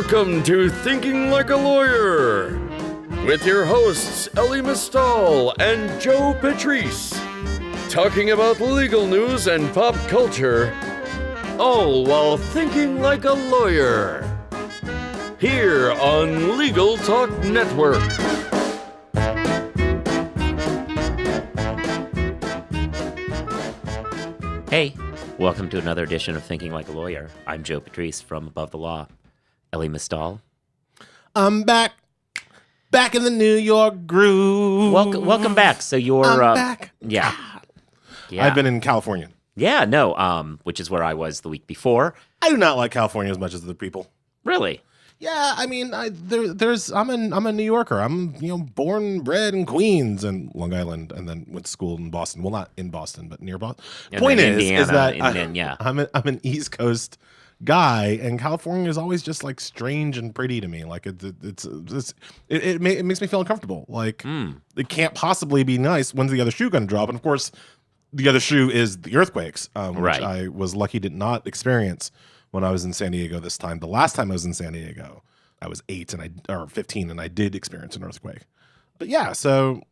Welcome to Thinking Like a Lawyer with your hosts Ellie Mistal and Joe Patrice, talking about legal news and pop culture, all while thinking like a lawyer. Here on Legal Talk Network. Hey, welcome to another edition of Thinking Like a Lawyer. I'm Joe Patrice from Above the Law. Ellie Mistal. I'm back in the New York groove. Welcome back. So you're back. Yeah. I've been in California. Yeah, no, which is where I was the week before. I do not like California as much as the people. Really? Yeah, I mean, I'm a New Yorker. I'm born and bred in Queens and Long Island, and then went to school in Boston. Well, not in Boston, but near Boston. Point is that I'm an East Coast guy, and California is always just like strange and pretty to me. Like it makes me feel uncomfortable. Like it can't possibly be nice. When's the other shoe going to drop? And of course, the other shoe is the earthquakes, which I was lucky did not experience when I was in San Diego this time. The last time I was in San Diego, I was 15, and I did experience an earthquake. But yeah, so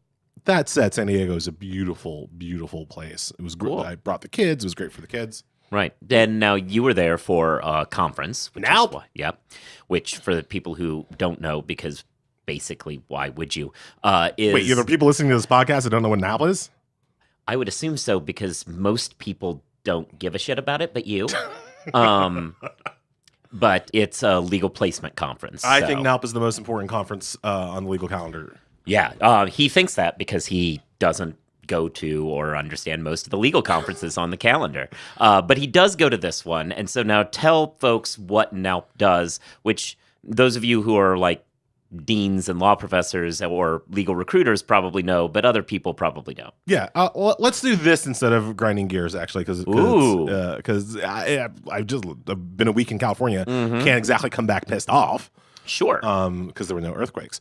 that said, San Diego is a beautiful, beautiful place. It was great. Cool. I brought the kids. It was great for the kids. Right. Then now you were there for a conference. Which for the people who don't know, because basically, why would you? Wait, there are people listening to this podcast that don't know what NALP is? I would assume so, because most people don't give a shit about it, but you. But it's a legal placement conference. I think NALP is the most important conference on the legal calendar. Yeah, he thinks that because he doesn't go to or understand most of the legal conferences on the calendar. But he does go to this one. And so now tell folks what NALP does, which those of you who are like deans and law professors or legal recruiters probably know, but other people probably don't. Yeah, let's do this instead of grinding gears, actually, because I've been a week in California. Can't exactly come back pissed off. Sure. Because there were no earthquakes.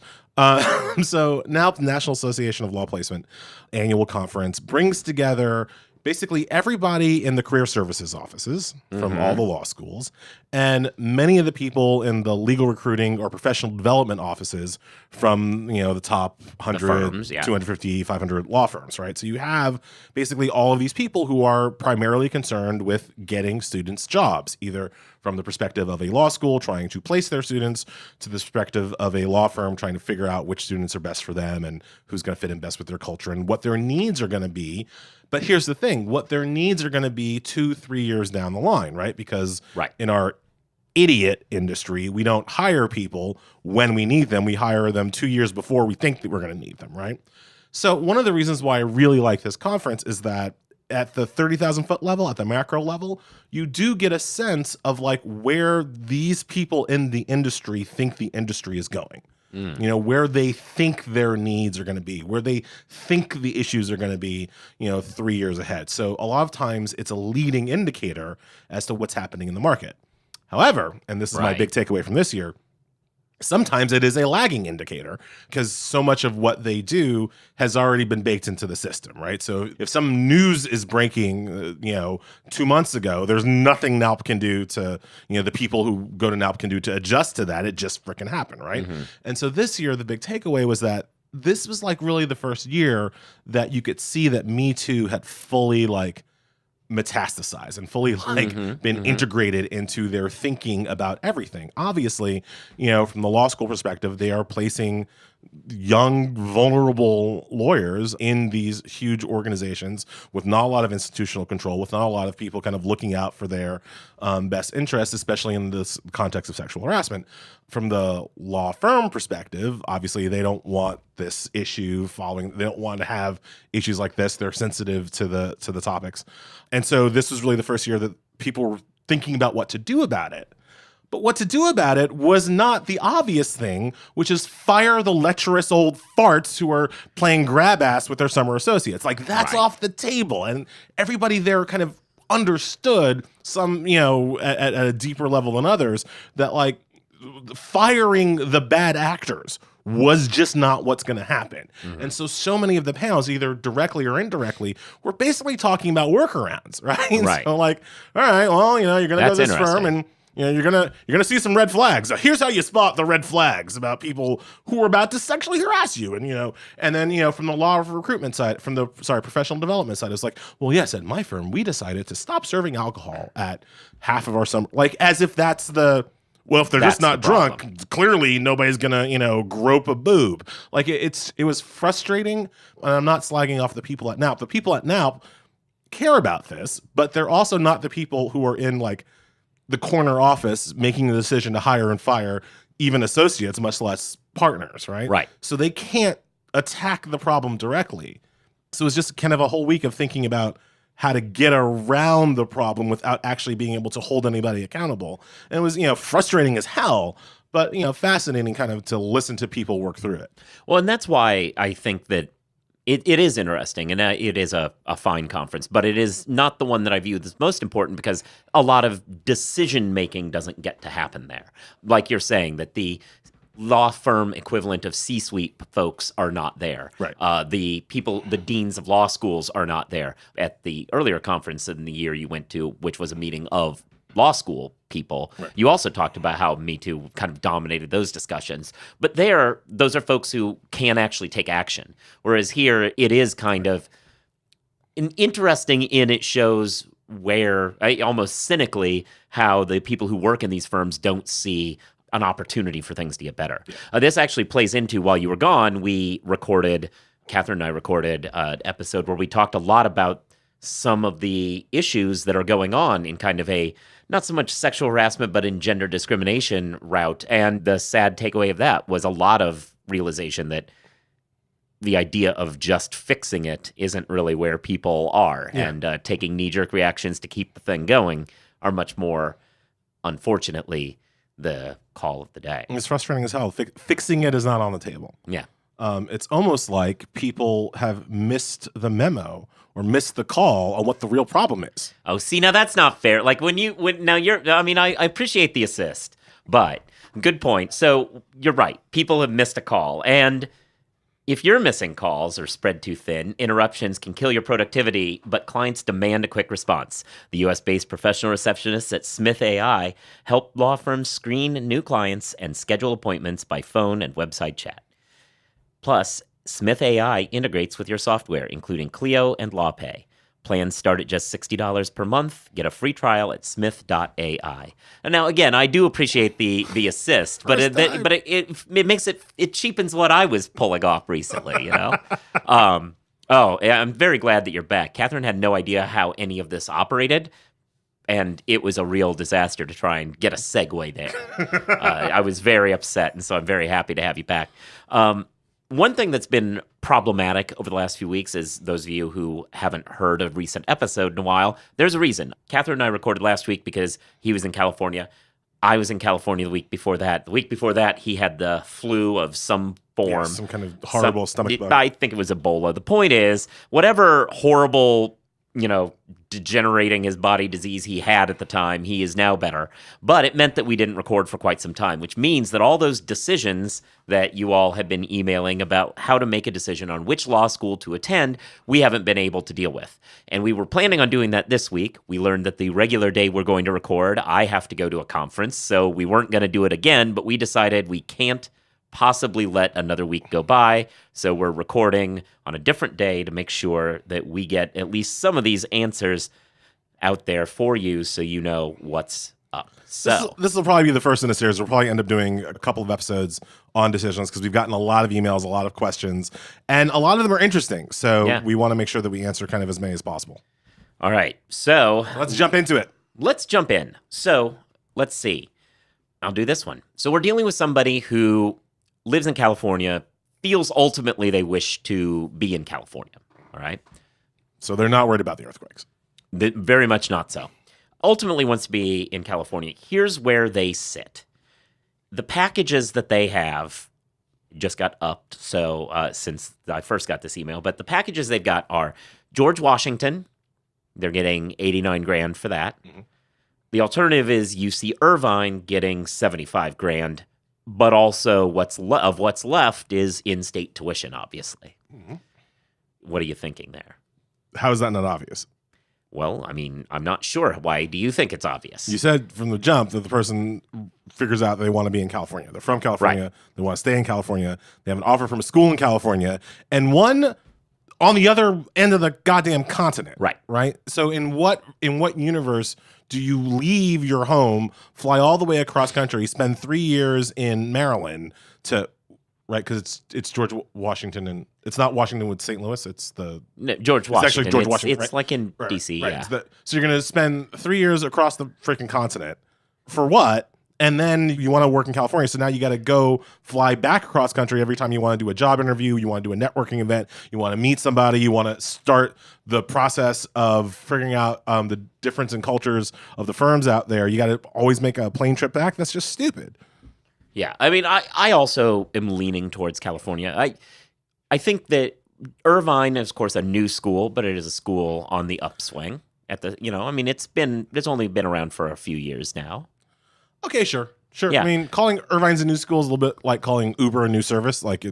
So now the National Association of Law Placement annual conference brings together basically everybody in the career services offices from all the law schools, and many of the people in the legal recruiting or professional development offices from the top 100, firms, 250, 500 law firms, right? So you have basically all of these people who are primarily concerned with getting students jobs, either from the perspective of a law school trying to place their students to the perspective of a law firm trying to figure out which students are best for them and who's going to fit in best with their culture and what their needs are going to be. But here's the thing, what their needs are going to be 2-3 years down the line, right? Because in our idiot industry, we don't hire people when we need them. We hire them 2 years before we think that we're going to need them, right? So one of the reasons why I really like this conference is that at the 30,000 foot level, at the macro level, you do get a sense of like where these people in the industry think the industry is going. Where they think their needs are going to be, where they think the issues are going to be, 3 years ahead. So a lot of times it's a leading indicator as to what's happening in the market. However, and this is my big takeaway from this year, sometimes it is a lagging indicator because so much of what they do has already been baked into the system, right? So if some news is breaking, 2 months ago, there's nothing NALP can do to, the people who go to NALP can do to adjust to that. It just freaking happened, right? And so this year, the big takeaway was that this was like really the first year that you could see that Me Too had fully like metastasized and fully been integrated into their thinking about everything. Obviously, from the law school perspective, they are placing young, vulnerable lawyers in these huge organizations with not a lot of institutional control, with not a lot of people kind of looking out for their best interests, especially in this context of sexual harassment. From the law firm perspective, obviously they don't want this issue they don't want to have issues like this. They're sensitive to the topics. And so this was really the first year that people were thinking about what to do about it. But what to do about it was not the obvious thing, which is fire the lecherous old farts who are playing grab ass with their summer associates. Like, that's off the table. And everybody there kind of understood some, at a deeper level than others, that like firing the bad actors was just not what's going to happen. And so many of the panels, either directly or indirectly, were basically talking about workarounds, right? So like, all right, well, you're going to go to this firm and you're gonna see some red flags. Here's how you spot the red flags about people who are about to sexually harass you, and then from the law of recruitment side, from the professional development side, it's like, well, yes, at my firm we decided to stop serving alcohol at half of our summer, like as if that's the. Well, if they're just not drunk, clearly nobody's gonna, grope a boob. Like it was frustrating. And I'm not slagging off the people at NALP. The people at NALP care about this, but they're also not the people who are in like the corner office making the decision to hire and fire even associates, much less partners, right? Right. So they can't attack the problem directly. So it's just kind of a whole week of thinking about how to get around the problem without actually being able to hold anybody accountable. And it was, frustrating as hell, but, fascinating kind of to listen to people work through it. Well, and that's why I think that it is interesting, and it is a fine conference, but it is not the one that I view as most important because a lot of decision-making doesn't get to happen there. Like you're saying, that the law firm equivalent of C-suite folks are not there. Right. The deans of law schools are not there. At the earlier conference in the year you went to, which was a meeting of law school people, right. You also talked about how Me Too kind of dominated those discussions. But those are folks who can actually take action. Whereas here, it is kind of interesting in it shows where, almost cynically, how the people who work in these firms don't see an opportunity for things to get better. Yeah. This actually plays into, while you were gone, Catherine and I recorded an episode where we talked a lot about some of the issues that are going on in kind of a, not so much sexual harassment, but in gender discrimination route. And the sad takeaway of that was a lot of realization that the idea of just fixing it isn't really where people are. Yeah. And taking knee-jerk reactions to keep the thing going are much more, unfortunately, the call of the day. It's frustrating as hell. Fixing it is not on the table. Yeah. It's almost like people have missed the memo or missed the call on what the real problem is. Oh, see, now that's not fair. Like I appreciate the assist, but good point. So you're right. People have missed a call. And if you're missing calls or spread too thin, interruptions can kill your productivity, but clients demand a quick response. The U.S.-based professional receptionists at Smith AI help law firms screen new clients and schedule appointments by phone and website chat. Plus, Smith AI integrates with your software, including Clio and LawPay. Plans start at just $60 per month. Get a free trial at smith.ai. And now, again, I do appreciate the assist, but it makes it cheapens what I was pulling off recently, I'm very glad that you're back. Catherine had no idea how any of this operated, and it was a real disaster to try and get a segue there. I was very upset, and so I'm very happy to have you back. One thing that's been problematic over the last few weeks is, those of you who haven't heard a recent episode in a while, there's a reason. Catherine and I recorded last week because he was in California. I was in California the week before that. The week before that, he had the flu of some form. Yeah, some kind of horrible stomach bug. I think it was Ebola. The point is, whatever horrible, degenerating his body disease he had at the time, he is now better. But it meant that we didn't record for quite some time, which means that all those decisions that you all have been emailing about how to make a decision on which law school to attend, we haven't been able to deal with. And we were planning on doing that this week. We learned that the regular day we're going to record, I have to go to a conference, so we weren't going to do it again, but we decided we can't possibly let another week go by, so we're recording on a different day to make sure that we get at least some of these answers out there for you, so you know what's up. So this will probably be the first in a series. We'll probably end up doing a couple of episodes on decisions because we've gotten a lot of emails, a lot of questions, and a lot of them are interesting. So we want to make sure that we answer kind of as many as possible. All right, so let's jump into it. Let's jump in. So let's see. I'll do this one. So we're dealing with somebody who lives in California, feels ultimately they wish to be in California, all right? So they're not worried about the earthquakes. Very much not so. Ultimately wants to be in California. Here's where they sit. The packages that they have just got upped, so since I first got this email, but the packages they've got are George Washington. They're getting $89,000 for that. Mm-hmm. The alternative is UC Irvine getting $75,000. But also what's left is in-state tuition, obviously. Mm-hmm. What are you thinking there? How is that not obvious? Well, I mean, I'm not sure. Why do you think it's obvious? You said from the jump that the person figures out they want to be in California. They're from California. Right. They want to stay in California. They have an offer from a school in California, and one on the other end of the goddamn continent. Right. Right. So in what universe do you leave your home, fly all the way across country, spend 3 years in Maryland to, right? Because it's George Washington, and it's not Washington with St. Louis. It's George Washington. It's actually George Washington. It's like in D.C. Right. Yeah. So you're going to spend 3 years across the freaking continent for what? And then you want to work in California. So now you got to go fly back across country every time you want to do a job interview. You want to do a networking event. You want to meet somebody. You want to start the process of figuring out the difference in cultures of the firms out there. You got to always make a plane trip back. That's just stupid. Yeah. I mean, I also am leaning towards California. I think that Irvine is, of course, a new school, but it is a school on the upswing. I mean, it's only been around for a few years now. Okay, sure. Yeah. I mean, calling Irvine's a new school is a little bit like calling Uber a new service. Like,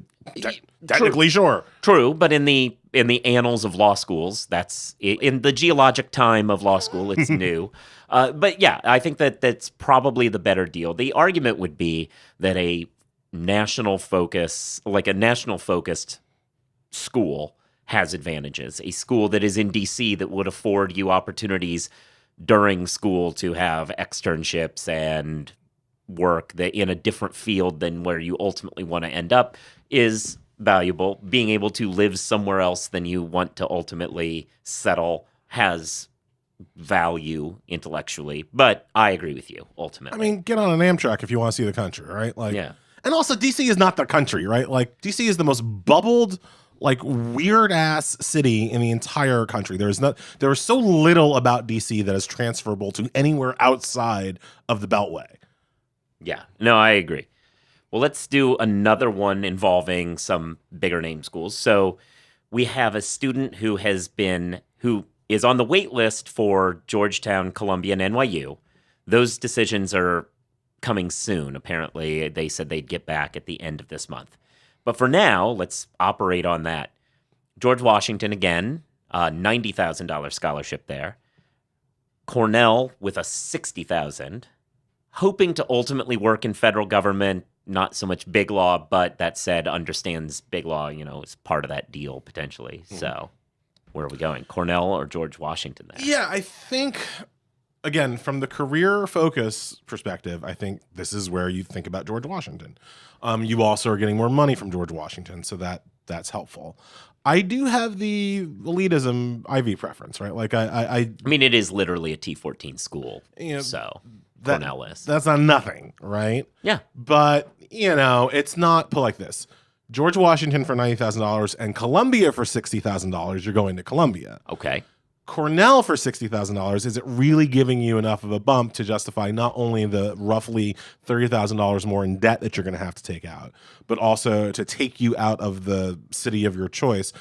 technically, sure. True, but in the annals of law schools, that's in the geologic time of law school, it's new. But yeah, I think that's probably the better deal. The argument would be that a national focused school has advantages. A school that is in DC that would afford you opportunities during school to have externships and work that in a different field than where you ultimately want to end up is valuable. Being able to live somewhere else than you want to ultimately settle has value intellectually, but I agree with you ultimately. I mean, get on an Amtrak if you want to see the country, right? Like, yeah. And also, DC is not the country, right? Like, DC is the most bubbled, like, weird ass city in the entire country. There is so little about DC that is transferable to anywhere outside of the Beltway. Yeah, no, I agree. Well, let's do another one involving some bigger name schools. So we have a student who is on the wait list for Georgetown, Columbia, and NYU. Those decisions are coming soon. Apparently, they said they'd get back at the end of this month. But for now, let's operate on that. George Washington, again, $90,000 scholarship there. Cornell with a $60,000. Hoping to ultimately work in federal government, not so much big law, but that said, understands big law, is part of that deal potentially. So where are we going? Cornell or George Washington there? Yeah, I think, again, from the career focus perspective, I think this is where you think about George Washington. You also are getting more money from George Washington, so that's helpful. I do have the elitism Ivy preference, right? Like I mean, it is literally a T14 school, so Cornell is. That's not nothing, right? Yeah. But, it's not put like this. George Washington for $90,000 and Columbia for $60,000, you're going to Columbia. Okay. Cornell for $60,000, is it really giving you enough of a bump to justify not only the roughly $30,000 more in debt that you're going to have to take out, but also to take you out of the city of your choice?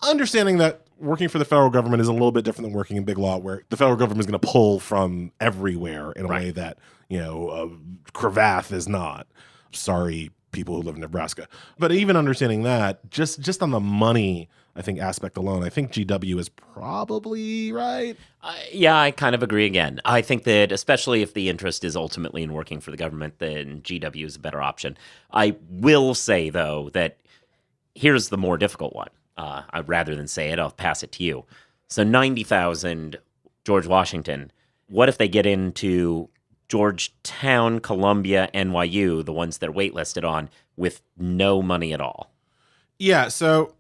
Understanding that working for the federal government is a little bit different than working in big law, where the federal government is going to pull from everywhere in a way that, Cravath is not. Sorry, people who live in Nebraska. But even understanding that, just on the money, I think, aspect alone, I think GW is probably right. Yeah, I kind of agree again. I think that especially if the interest is ultimately in working for the government, then GW is a better option. I will say, though, that here's the more difficult one. Rather than say it, I'll pass it to you. So 90,000, George Washington. What if they get into Georgetown, Columbia, NYU, the ones that are waitlisted on, with no money at all? Yeah, so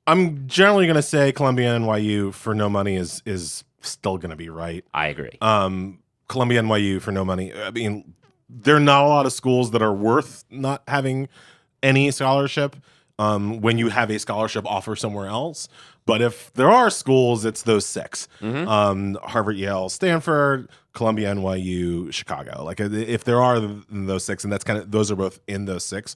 I'm generally going to say Columbia and NYU for no money is still going to be right. I agree. Columbia and NYU for no money. I mean, there are not a lot of schools that are worth not having any scholarship when you have a scholarship offer somewhere else. But if there are schools, it's those six. Mm-hmm. Harvard, Yale, Stanford, Columbia, NYU, Chicago. Like, if there are those six, and those are both in those six.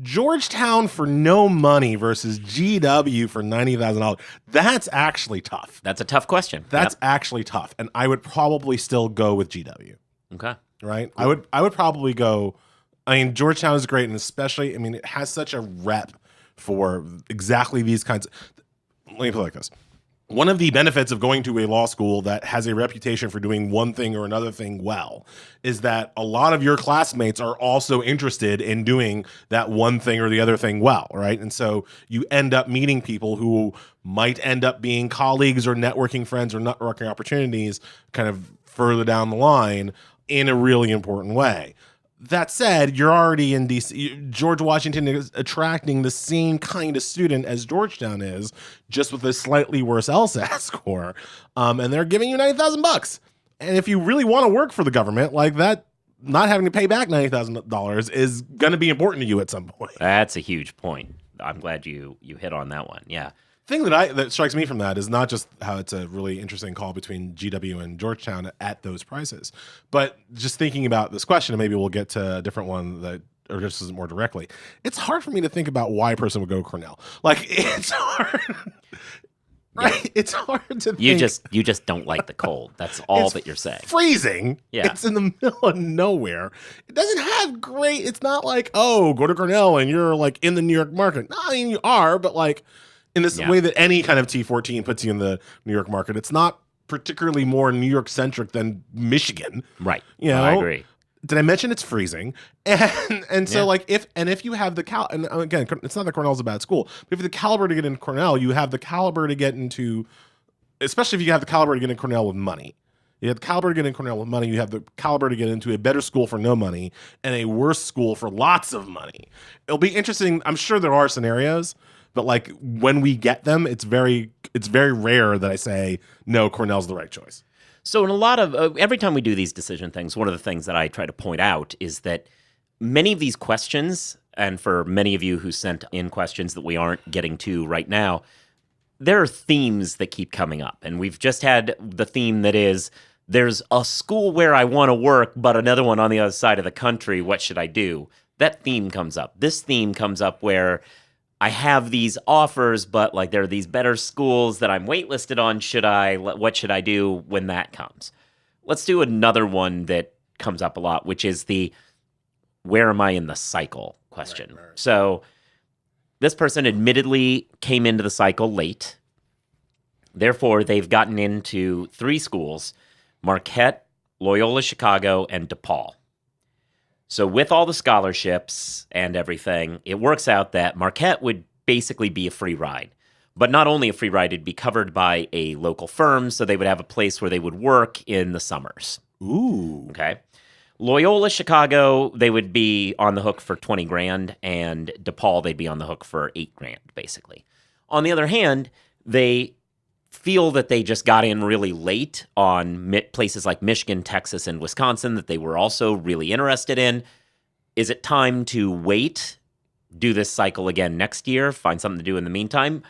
Georgetown for no money versus GW for $90,000. That's actually tough. That's a tough question. That's actually tough. And I would probably still go with GW. Okay. Right? Cool. I would probably go. I mean, Georgetown is great, and especially, I mean, it has such a rep for exactly these kinds of, let me put it like this. one of the benefits of going to a law school that has a reputation for doing one thing or another thing well is that a lot of your classmates are also interested in doing that one thing or the other thing well, right? And so you end up meeting people who might end up being colleagues or networking friends or networking opportunities kind of further down the line in a really important way. That said, you're already in DC. George Washington is attracting the same kind of student as Georgetown is, just with a slightly worse LSAT score. And they're giving you $90,000. And if you really want to work for the government like that, not having to pay back $90,000 is going to be important to you at some point. That's a huge point. I'm glad you hit on that one. Yeah. Thing that strikes me from that is not just how it's a really interesting call between GW and Georgetown at those prices, but just thinking about this question, and maybe we'll get to a different one that addresses it more directly. It's hard for me to think about why a person would go to Cornell. Like, it's hard. Right? Yeah. It's hard to think. You just don't like the cold. That's all that you're saying. Freezing. Yeah. It's in the middle of nowhere. It doesn't have great, it's not like, oh, go to Cornell and you're like in the New York market. No, I mean, you are, but like, in this way that any kind of T14 puts you in the New York market, it's not particularly more New York centric than Michigan. Right. You know? I agree. Did I mention it's freezing? And so like if you have the and again, it's not that Cornell's a bad school, but if you have the caliber to get into Cornell, you have the caliber to get into, especially if you have the caliber to get into Cornell with money. You have the caliber to get in Cornell with money. You have the caliber to get into a better school for no money and a worse school for lots of money. It'll be interesting. I'm sure there are scenarios, but like when we get them, it's very rare that I say, no, Cornell's the right choice. So in a lot of, every time we do these decision things, one of the things that I try to point out is that many of these questions, and for many of you who sent in questions that we aren't getting to right now, there are themes that keep coming up. And we've just had the theme that is, there's a school where I want to work, but another one on the other side of the country. What should I do? That theme comes up. This theme comes up where I have these offers, but like there are these better schools that I'm waitlisted on. What should I do when that comes? Let's do another one that comes up a lot, which is the where am I in the cycle question. Right. So this person admittedly came into the cycle late. Therefore, they've gotten into 3 schools, Marquette, Loyola Chicago, and DePaul. So with all the scholarships and everything, it works out that Marquette would basically be a free ride. But not only a free ride, it'd be covered by a local firm, so they would have a place where they would work in the summers. Ooh. Okay. Loyola Chicago, they would be on the hook for $20,000, and DePaul, they'd be on the hook for $8,000, basically. On the other hand, they feel that they just got in really late on places like Michigan, Texas, and Wisconsin that they were also really interested in. Is it time to wait, do this cycle again next year, find something to do in the meantime,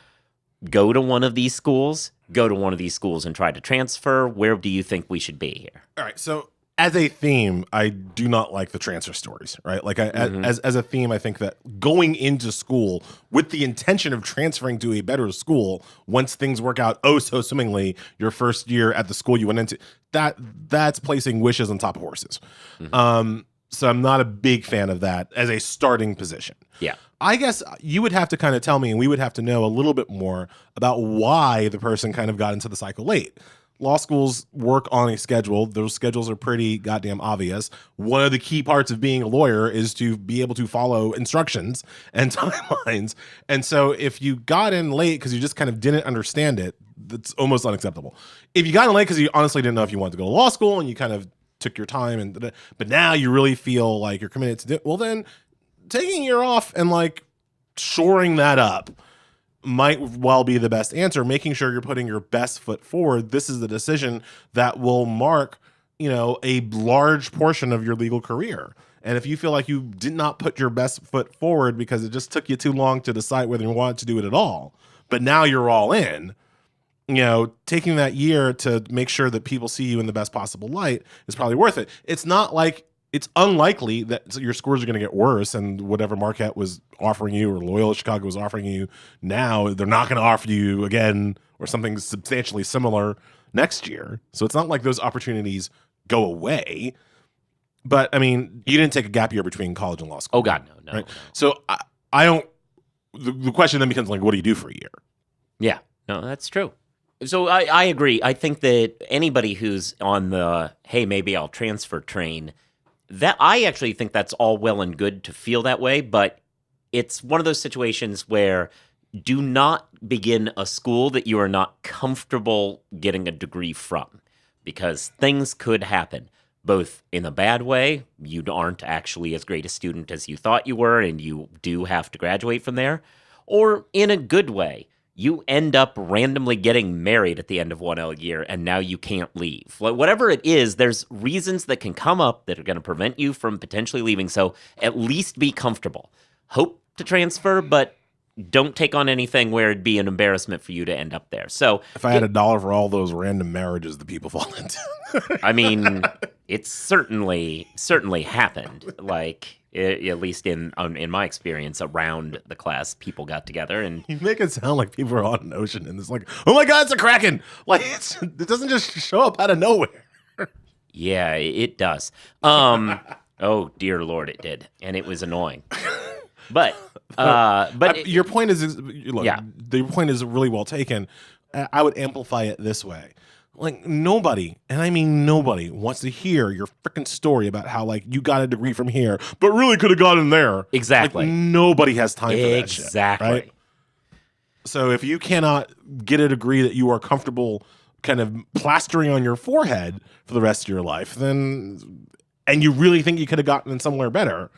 go to one of these schools and try to transfer? Where do you think we should be here? All right, so as a theme, I do not like the transfer stories, right? Like as a theme, I think that going into school with the intention of transferring to a better school once things work out so swimmingly your first year at the school you went into, that's placing wishes on top of horses. Mm-hmm. So I'm not a big fan of that as a starting position. Yeah. I guess you would have to kind of tell me, and we would have to know a little bit more about why the person kind of got into the cycle late. Law schools work on a schedule. Those schedules are pretty goddamn obvious. One of the key parts of being a lawyer is to be able to follow instructions and timelines. And so if you got in late because you just kind of didn't understand it, that's almost unacceptable. If you got in late because you honestly didn't know if you wanted to go to law school and you kind of took your time, but now you really feel like you're committed to it, well then taking a year off and like shoring that up might well be the best answer. Making sure you're putting your best foot forward. This is the decision that will mark, a large portion of your legal career. And if you feel like you did not put your best foot forward because it just took you too long to decide whether you wanted to do it at all, but now you're all in, taking that year to make sure that people see you in the best possible light is probably worth it. It's unlikely that your scores are going to get worse, and whatever Marquette was offering you or Loyola Chicago was offering you now, they're not going to offer you again or something substantially similar next year. So it's not like those opportunities go away. But, I mean, you didn't take a gap year between college and law school. Oh, God, no. Right? No. So I don't – the question then becomes like, what do you do for a year? Yeah. No, that's true. So I agree. I think that anybody who's on the, hey, maybe I'll transfer train, that I actually think that's all well and good to feel that way, but it's one of those situations where do not begin a school that you are not comfortable getting a degree from, because things could happen, both in a bad way, you aren't actually as great a student as you thought you were, and you do have to graduate from there, or in a good way. You end up randomly getting married at the end of 1L year, and now you can't leave. Like, whatever it is, there's reasons that can come up that are going to prevent you from potentially leaving, so at least be comfortable. Hope to transfer, but don't take on anything where it'd be an embarrassment for you to end up there. So If I had $1 for all those random marriages that people fall into. I mean, it's certainly happened. Like, at least in my experience around the class, people got together and You make it sound like people are on an ocean and it's like, oh my God, it's a Kraken. Like, it doesn't just show up out of nowhere. yeah, it does. Oh dear Lord, it did, and it was annoying. But your point is look, Yeah. the point is really well taken. I would amplify it this way. Like, nobody, and I mean nobody, wants to hear your freaking story about how, like, you got a degree from here, but really could have gotten there. Exactly. Like, nobody has time for that shit. Exactly. Right? So if you cannot get a degree that you are comfortable kind of plastering on your forehead for the rest of your life, then, and you really think you could have gotten in somewhere better,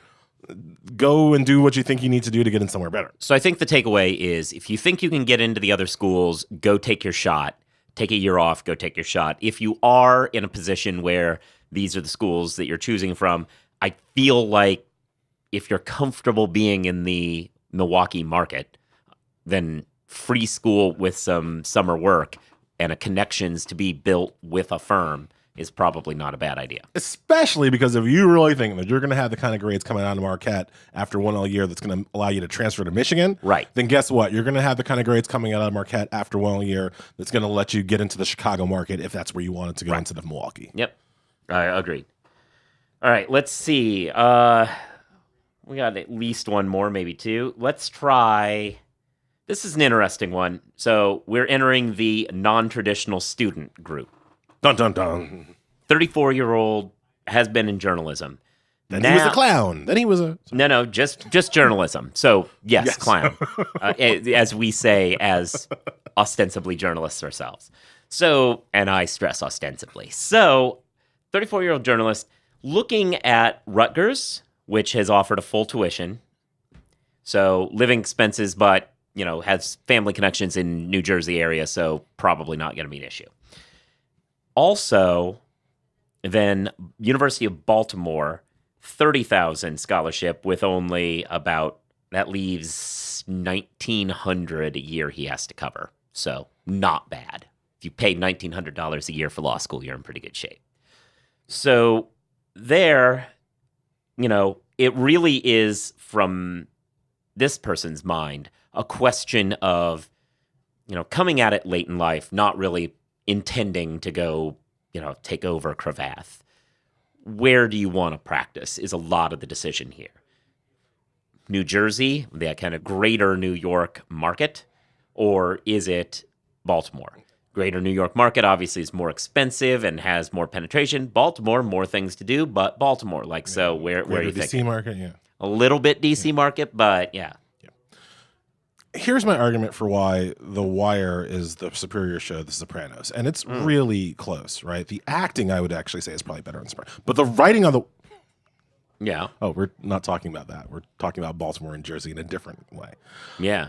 go and do what you think you need to do to get in somewhere better. So I think the takeaway is, if you think you can get into the other schools, go take your shot. Take a year off, go take your shot. If you are in a position where these are the schools that you're choosing from, I feel like if you're comfortable being in the Milwaukee market, then free school with some summer work and a connections to be built with a firm is probably not a bad idea. Especially because if you really think that you're going to have the kind of grades coming out of Marquette after 1L year that's going to allow you to transfer to Michigan, Right. then guess what? You're going to have the kind of grades coming out of Marquette after 1L year that's going to let you get into the Chicago market if that's where you wanted to go instead of Milwaukee. Yep. I agreed. All right, let's see. We got at least one more, maybe two. Let's try... This is an interesting one. So we're entering the non-traditional student group. Dun, dun, dun. 34-year-old has been in journalism. Then he was a clown. Then he was a... No, just journalism. So, yes. Clown. As we say as ostensibly journalists ourselves. So, and I stress ostensibly. So, 34-year-old journalist looking at Rutgers, which has offered a full tuition. So, living expenses, but, has family connections in New Jersey area, so probably not going to be an issue. Also, then University of Baltimore, $30,000 scholarship with only about, that leaves $1,900 a year he has to cover. So not bad. If you pay $1,900 a year for law school, you're in pretty good shape. So there, it really is, from this person's mind, a question of, coming at it late in life, not really intending to go, take over Cravath. Where do you want to practice is a lot of the decision here. New Jersey, that kind of greater New York market, or is it Baltimore? Greater New York market obviously is more expensive and has more penetration. Baltimore, more things to do, but Baltimore, so where are you DC thinking? market, yeah. A little bit DC market, but yeah. Here's my argument for why The Wire is the superior show to The Sopranos, and it's really close, right? The acting, I would actually say, is probably better in Sopranos, but the writing on the... Yeah. Oh, we're not talking about that. We're talking about Baltimore and Jersey in a different way. Yeah.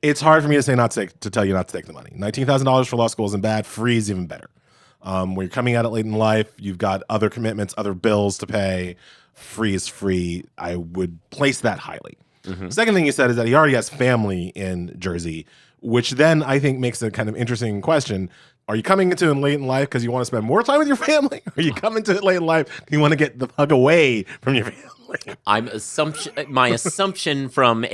It's hard for me to say to tell you not to take the money. $19,000 for law school isn't bad. Free is even better. When you're coming at it late in life, you've got other commitments, other bills to pay. Free is free. I would place that highly. Mm-hmm. Second thing you said is that he already has family in Jersey, which then I think makes a kind of interesting question. Are you coming into it late in life because you want to spend more time with your family? Or are you coming to it late in life because you want to get the fuck away from your family? My assumption from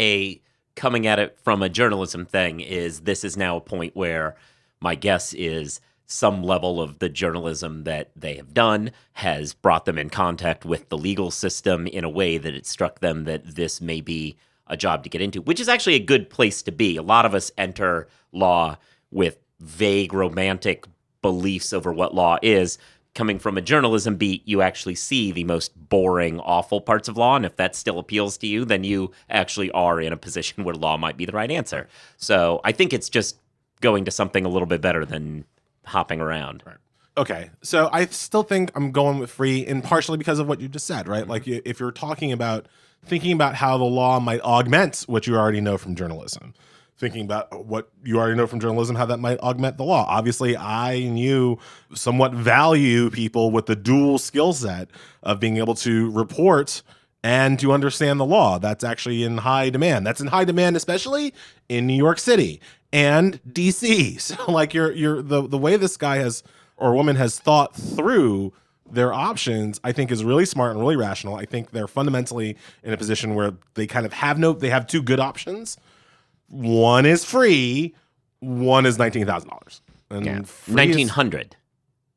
coming at it from a journalism thing is this is now a point where my guess is some level of the journalism that they have done has brought them in contact with the legal system in a way that it struck them that this may be a job to get into, which is actually a good place to be. A lot of us enter law with vague romantic beliefs over what law is. Coming from a journalism beat, you actually see the most boring, awful parts of law. And if that still appeals to you, then you actually are in a position where law might be the right answer. So I think it's just going to something a little bit better than hopping around. Right. Okay. So I still think I'm going with free, and partially because of what you just said, right? Like if you're thinking about how the law might augment what you already know from journalism, thinking about what you already know from journalism, how that might augment the law. Obviously, I somewhat value people with the dual skill set of being able to report and to understand the law. That's actually in high demand. That's in high demand, especially in New York City and DC. So like the way this guy has or woman has thought through their options, I think is really smart and really rational. I think they're fundamentally in a position where they kind of they have two good options. One is free, one is $19,000. And $1,900.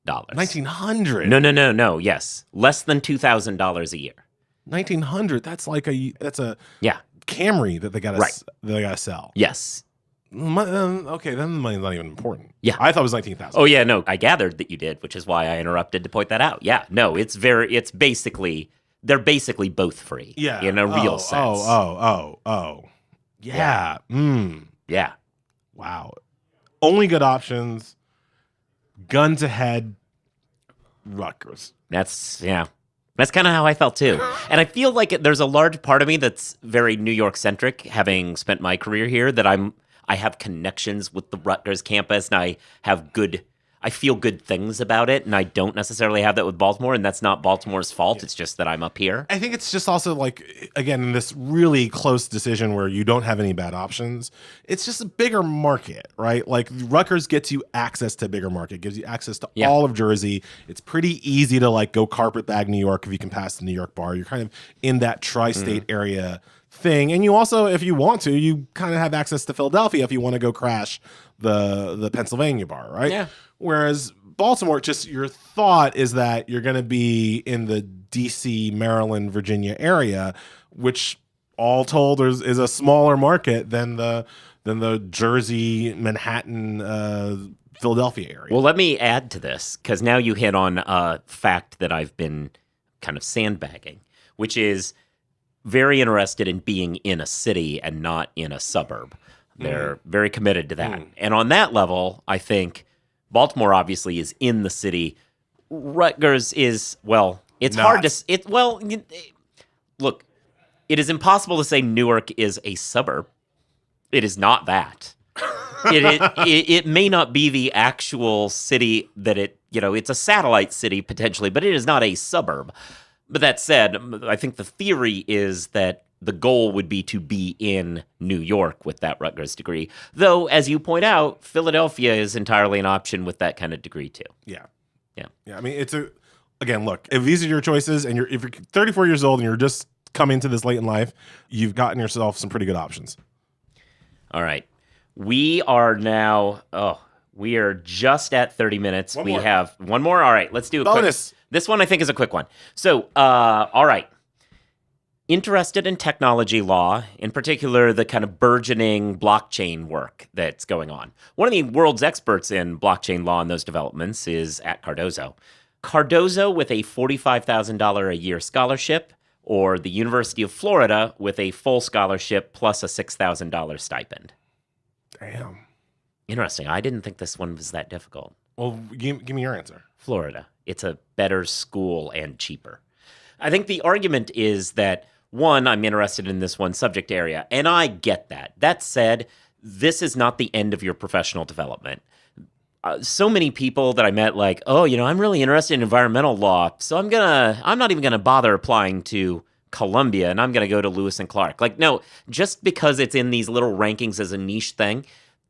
$1,900. No. Yes, less than $2,000 a year. $1,900. That's a Camry that they gotta sell. Yes. Okay, then the money's not even important. Yeah, I thought it was $19,000. Oh yeah, no, I gathered that you did, which is why I interrupted to point that out. Yeah, no, they're basically both free. Yeah, in a real sense. Yeah. Yeah. Wow. Only good options. Guns ahead. Rutgers. That's kind of how I felt too. And I feel like there's a large part of me that's very New York centric, having spent my career here, that I have connections with the Rutgers campus, and I feel good things about it, and I don't necessarily have that with Baltimore, and that's not Baltimore's fault. It's just that I'm up here. I think it's just also like, again, in this really close decision where you don't have any bad options, it's just a bigger market, right? Like Rutgers gets you access to a bigger market, gives you access to all of Jersey. It's pretty easy to like go carpetbag New York if you can pass the New York bar. You're kind of in that tri-state area thing. And you also, if you want to, you kind of have access to Philadelphia if you want to go crash the Pennsylvania bar, right? Yeah. Whereas Baltimore, just your thought is that you're going to be in the DC, Maryland, Virginia area, which all told is a smaller market than the Jersey, Manhattan, Philadelphia area. Well, let me add to this, because now you hit on a fact that I've been kind of sandbagging, which is very interested in being in a city and not in a suburb. They're very committed to that. And on that level, I think Baltimore obviously is in the city. Rutgers is, well, it's hard to, look, it is impossible to say Newark is a suburb. It is not that. It may not be the actual city that it's a satellite city potentially, but it is not a suburb. But that said, I think the theory is that the goal would be to be in New York with that Rutgers degree. Though, as you point out, Philadelphia is entirely an option with that kind of degree too. Yeah. Yeah. I mean, again, look, if these are your choices and if you're 34 years old and you're just coming to this late in life, you've gotten yourself some pretty good options. All right. We are just at 30 minutes. We have one more. All right, let's do a bonus. This one I think is a quick one. So, all right. Interested in technology law, in particular the kind of burgeoning blockchain work that's going on. One of the world's experts in blockchain law and those developments is at Cardozo. Cardozo with a $45,000 a year scholarship, or the University of Florida with a full scholarship plus a $6,000 stipend. Damn. Interesting. I didn't think this one was that difficult. Well, give me your answer. Florida. It's a better school and cheaper. I think the argument is that, one, I'm interested in this one subject area, and I get that. That said, this is not the end of your professional development. So many people that I met like, I'm really interested in environmental law, so I'm not even gonna bother applying to Columbia, and I'm gonna go to Lewis and Clark. Like, no, just because it's in these little rankings as a niche thing,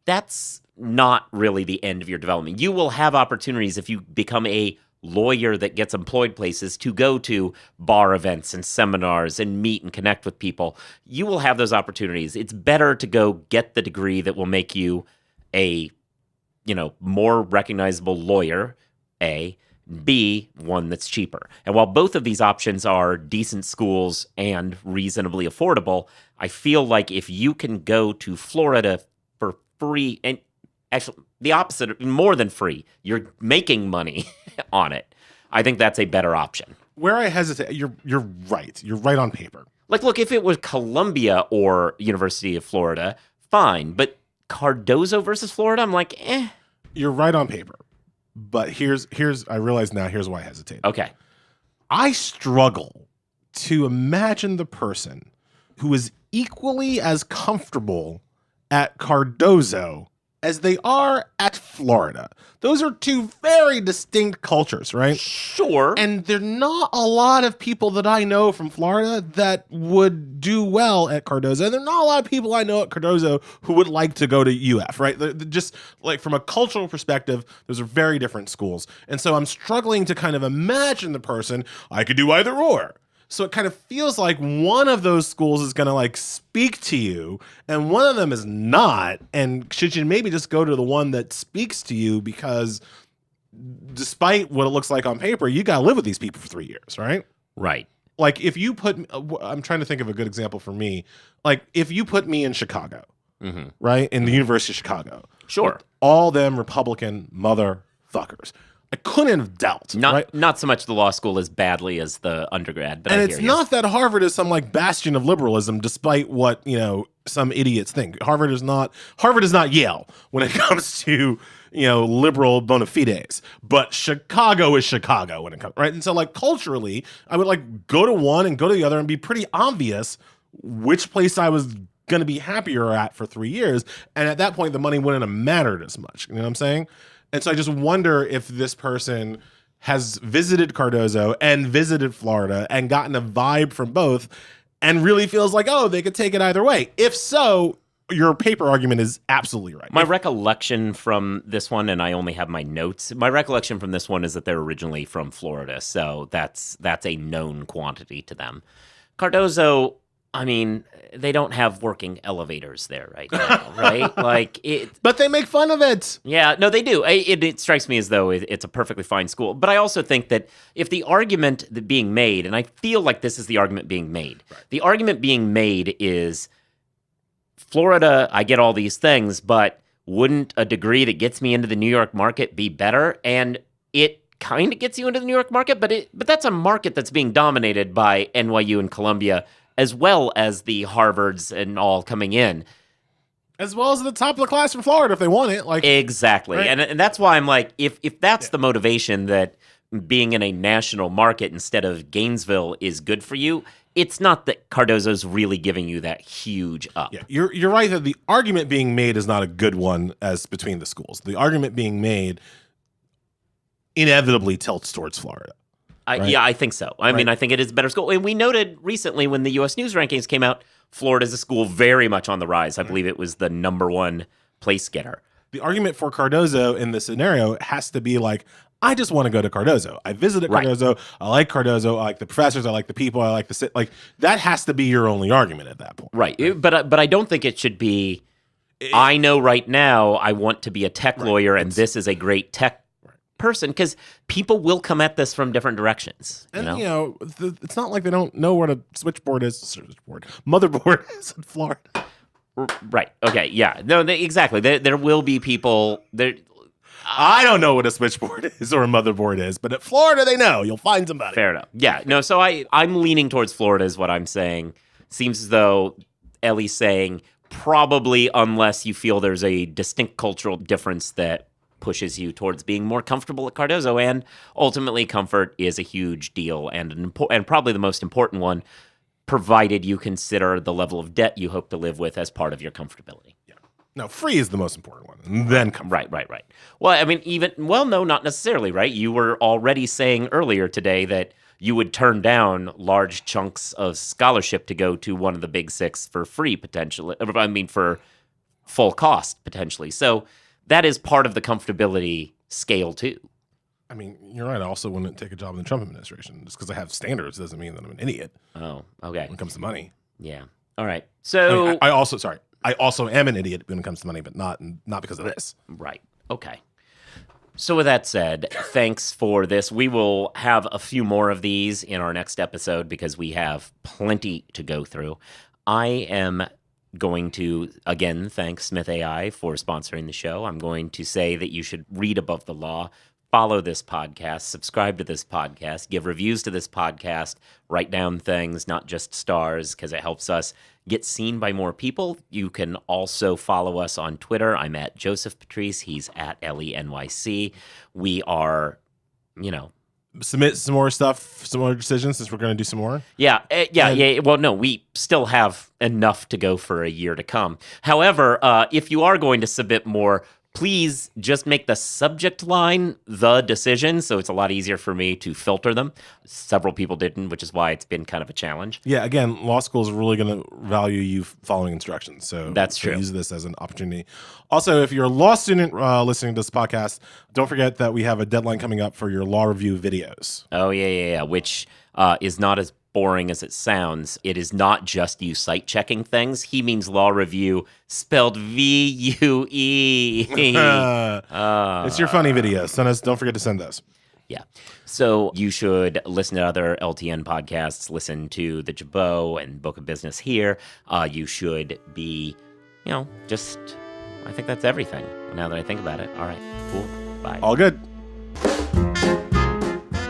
that's not really the end of your development. You will have opportunities if you become a lawyer that gets employed places to go to bar events and seminars and meet and connect with people. You will have those opportunities. It's better to go get the degree that will make you a more recognizable lawyer, A, B, one that's cheaper. And while both of these options are decent schools and reasonably affordable, I feel like if you can go to Florida for free, and actually the opposite, more than free, you're making money on it, I think that's a better option. Where I hesitate, you're right. You're right on paper. Like, look, if it was Columbia or University of Florida, fine. But Cardozo versus Florida, I'm like, eh. You're right on paper. But here's I realize now, here's why I hesitate. Okay. I struggle to imagine the person who is equally as comfortable at Cardozo as they are at Florida. Those are two very distinct cultures, right? Sure. And there are not a lot of people that I know from Florida that would do well at Cardozo. And there are not a lot of people I know at Cardozo who would like to go to UF, right? They're just like from a cultural perspective, those are very different schools. And so I'm struggling to kind of imagine the person, I could do either or. So it kind of feels like one of those schools is going to like speak to you and one of them is not. And should you maybe just go to the one that speaks to you, because despite what it looks like on paper, you got to live with these people for 3 years, right? Right. Like if you put, I'm trying to think of a good example for me. Like if you put me in Chicago, right? In the University of Chicago. Sure. All them Republican motherfuckers. I couldn't have dealt. Not so much the law school as badly as the undergrad, but and I it's hear you. not that Harvard is some like bastion of liberalism, despite what some idiots think. Harvard is not Yale when it comes to liberal bona fides, but Chicago is Chicago when it comes right. And so like culturally, I would like go to one and go to the other and be pretty obvious which place I was going to be happier at for 3 years, and at that point the money wouldn't have mattered as much. You know what I'm saying? And so I just wonder if this person has visited Cardozo and visited Florida and gotten a vibe from both and really feels like, oh, they could take it either way. If so, your paper argument is absolutely right. My recollection from this one, and I only have my notes, my recollection from this one is that they're originally from Florida, so that's a known quantity to them. Cardozo, I mean, they don't have working elevators there right now, right? Like it, but they make fun of it. Yeah, no, they do. It strikes me as though it's a perfectly fine school. But I also think that if the argument that being made, and I feel like this is the argument being made, the argument being made is Florida, I get all these things, but wouldn't a degree that gets me into the New York market be better? And it kind of gets you into the New York market, but that's a market that's being dominated by NYU and Columbia, as well as the Harvards and all coming in. As well as the top of the class from Florida if they want it. Like exactly. Right? And that's why I'm like, if that's the motivation that being in a national market instead of Gainesville is good for you, it's not that Cardozo's really giving you that huge up. Yeah, you're right that the argument being made is not a good one as between the schools. The argument being made inevitably tilts towards Florida. Right? Yeah, I think so. I mean, I think it is a better school. And we noted recently when the U.S. News rankings came out, Florida's a school very much on the rise. I believe it was the #1 place getter. The argument for Cardozo in this scenario has to be like, I just want to go to Cardozo. I visited Cardozo. Right. I like Cardozo. I like the professors. I like the people. I like the sit. Like that has to be your only argument at that point. Right. But I don't think it should be, I know right now I want to be a tech lawyer and this is a great tech person, because people will come at this from different directions. And it's not like they don't know what a motherboard is in Florida. Right. Okay. Yeah. No. Exactly. There will be people there. I don't know what a switchboard is or a motherboard is, but at Florida they know. You'll find somebody. Fair enough. Yeah. No. So I'm leaning towards Florida is what I'm saying. Seems as though Ellie's saying probably, unless you feel there's a distinct cultural difference that pushes you towards being more comfortable at Cardozo, and ultimately comfort is a huge deal and probably the most important one, provided you consider the level of debt you hope to live with as part of your comfortability. Yeah. No, free is the most important one, and then comfort. Right. Well, I mean, no, not necessarily, right? You were already saying earlier today that you would turn down large chunks of scholarship to go to one of the big six for free, potentially. I mean, for full cost, potentially. So that is part of the comfortability scale, too. I mean, you're right. I also wouldn't take a job in the Trump administration. Just because I have standards doesn't mean that I'm an idiot. Oh, okay. When it comes to money. Yeah. All right. So I also am an idiot when it comes to money, but not because of this. Right. Okay. So with that said, thanks for this. We will have a few more of these in our next episode because we have plenty to go through. I am going to, again, thank Smith AI for sponsoring the show. I'm going to say that you should read Above the Law, follow this podcast, subscribe to this podcast, give reviews to this podcast, write down things, not just stars, because it helps us get seen by more people. You can also follow us on Twitter. I'm at Joseph Patrice. He's at LENYC. We are, Submit some more stuff, some more decisions, since we're going to do some more. Yeah. Well, no, we still have enough to go for a year to come. However, if you are going to submit more, please just make the subject line the decision, so it's a lot easier for me to filter them. Several people didn't, which is why it's been kind of a challenge. Yeah, again, law school is really going to value you following instructions. So that's true. Use this as an opportunity. Also, if you're a law student listening to this podcast, don't forget that we have a deadline coming up for your law review videos. Oh, yeah, which is not as boring as it sounds. It is not just you site checking things. He means law review spelled VUE. It's your funny videos. Don't forget to send those. Yeah. So you should listen to other LTN podcasts, listen to The Jabot and Book of Business here. You should be, I think that's everything now that I think about it. All right, cool. Bye. All good.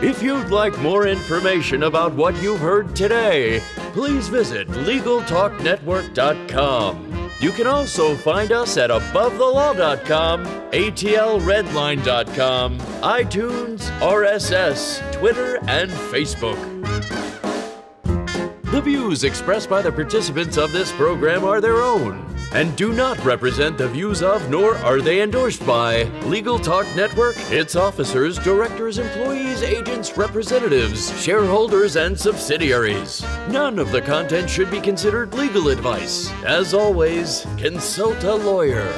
If you'd like more information about what you've heard today, please visit LegalTalkNetwork.com. You can also find us at AboveTheLaw.com, ATLRedline.com, iTunes, RSS, Twitter, and Facebook. The views expressed by the participants of this program are their own and do not represent the views of, nor are they endorsed by, Legal Talk Network, its officers, directors, employees, agents, representatives, shareholders, and subsidiaries. None of the content should be considered legal advice. As always, consult a lawyer.